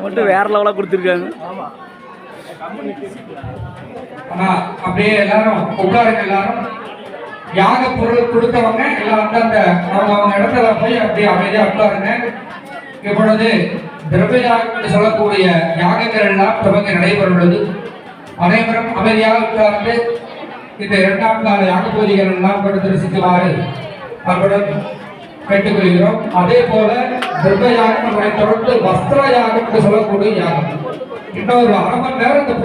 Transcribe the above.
மட்டும் வேற லெவலா கொடுத்துருக்காங்க. அப்படியே எல்லாரும் உட்காருங்க. எல்லாரும் யாக பொருள் கொடுத்தவங்க எல்லாம் வந்து அந்த அவங்க இடத்துல போய் அப்படியே அமைதியா உட்காருங்க. இப்பொழுது திரவியாக சொல்லக்கூடிய யாகங்கள் எல்லாம் துவங்கி நடைபெறுவது. அனைவரும் அமைதியாக உட்கார்ந்து இந்த 2ஆம் கால யாக பூஜைகள் எல்லாம் கொடுத்து ரசிக்குமாறு அவர்களுடன் கேட்டுக்கொள்கிறோம். அதே போல திரவியாக தொடர்ந்து வஸ்திர யாகம் என்று சொல்லக்கூடிய யாகம் இன்னொரு 1/2 மணி நேரம்